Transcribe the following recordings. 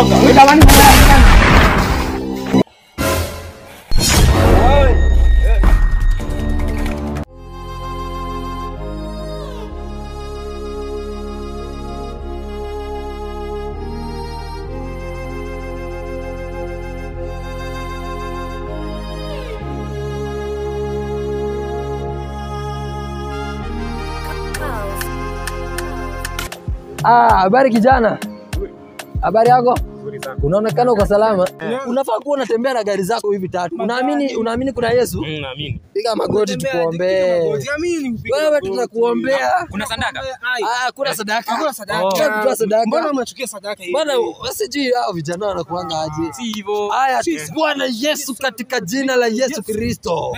Toka. Wewe jamani mbona? Habari kijana. Habari yako? Unaonekana uko salama. Unafaa kuwa unatembea na gari zako hivi tatu. Unaamini kuna Yesu? Naamini. Piga magoti tukuombee. Wewe tunakuombea. Kuna sadaka? Kuna sadaka. Hakuna sadaka. Kuna sadaka. Mbona unachukia sadaka hivi? Bwana wasiji hao vijana wanakuanga aje? Si hivyo. Haya, Bwana Yesu katika jina la Yesu Kristo.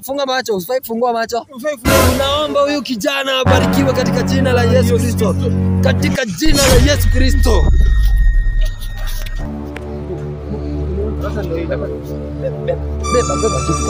Funga macho, usifai kufungua macho. Tunaomba huyu kijana abarikiwe katika jina la Yesu Kristo. Katika jina la Yesu Kristo. Beba kitu.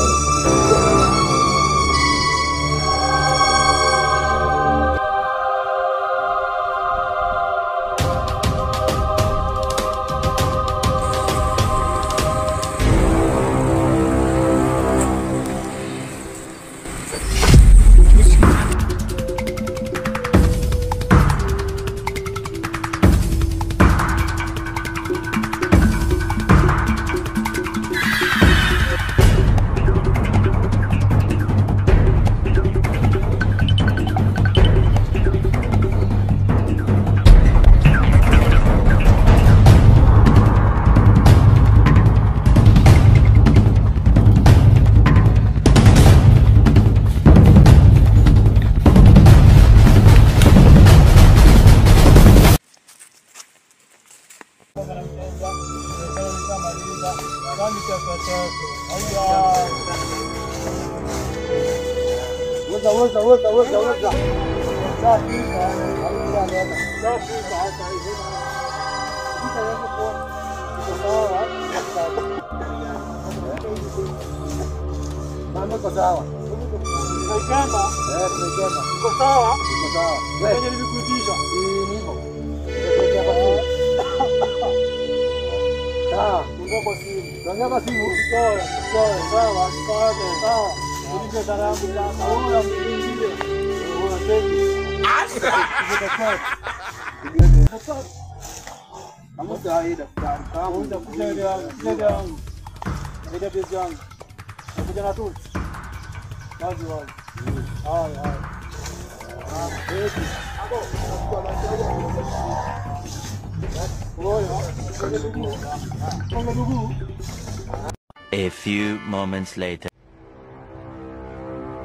A few moments later.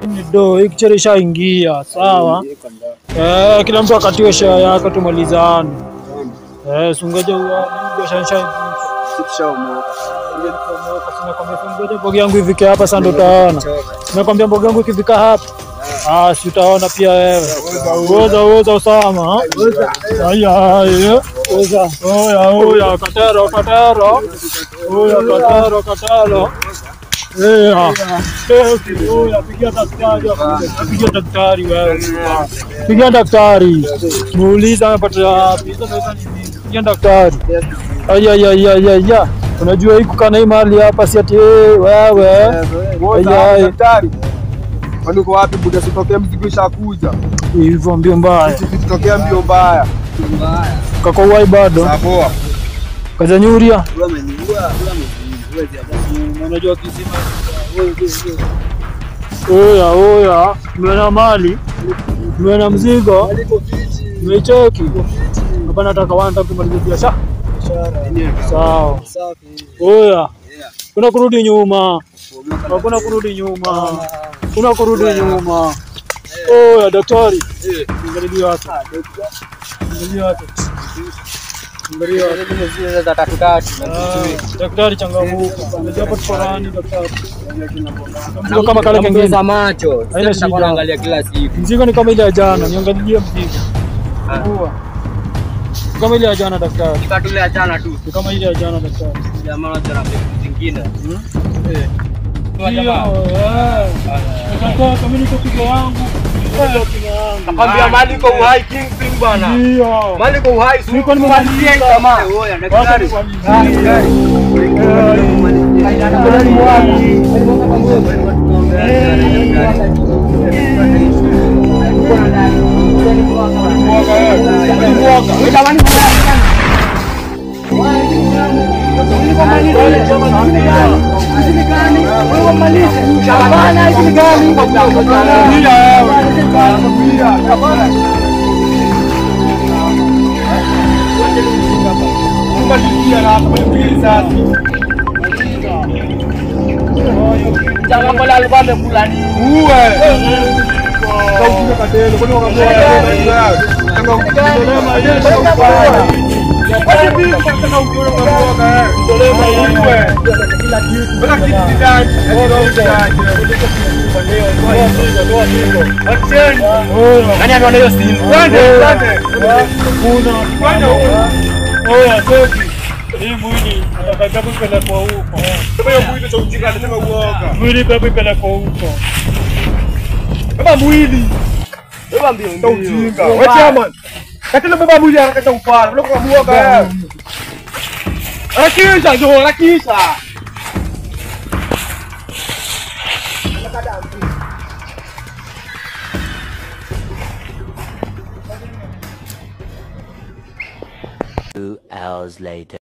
Ndio hiki chere ishaingia sawa. Kila mtu akatiwe share yake tumalizane. Sungoje biashara ngoja mboga yangu ifike hapa sasa ndo utaona. Nakwambia mboga yangu ikifika hapa si utaona pia wewe. Woza Osama. Aya. Oya katero. Katero. Pigia daktari wewe. Pigia daktari. Muuliza amepata wapi? Pigia daktari. Aya. Unajua hii kukana hii mali hapa si ati wewe. Daktari. Kwani uko wapi buda sitokea mzigo ishakuja. Hivyo mbio mbaya. Sitokea mbio mbaya. Kako wai bado. Sawa. Kaza nyuria. Unajua kisima. Oya. Mwana mali. Mwana mzigo. Umecheki. Hapa nataka wanda kumaliza biashara. Sawa. Oya. Kuna kurudi nyuma. Hakuna kurudi nyuma. Kuna kurudi nyuma. Oya daktari. Angalia watu. Daktari changamuka. Unajua hapo tukorani daktari. Ndio kama kale kengine za macho. Sasa kuangalia kila siku. Mzigo ni kama ile ya jana, niangalie mzigo. Kama ile ya jana daktari. Nikatule ya jana tu. Kama ile ya jana daktari. Jamaa na jana zingine. Jamaa. Kama niko pigo wangu. Nakwambia mali kwa uhai Kingpin bwana. Ndio. Mali kwa uhai Niko nimemalizia hii jamaa. daktari. Jangan malah lupa bulan. Nani ameona hiyo simu? Oya, Soki. Hii mwili nataka kupelekwa huko. Kama mwili cha ujinga anasema uoga. Mwili kupelekwa huko. Baba mwili. Baba mbio ujinga. Wewe chairman. Katana baba mwili anakata upara. Unataka kuoga wewe. Lakisha jo, lakisha. 2 hours later.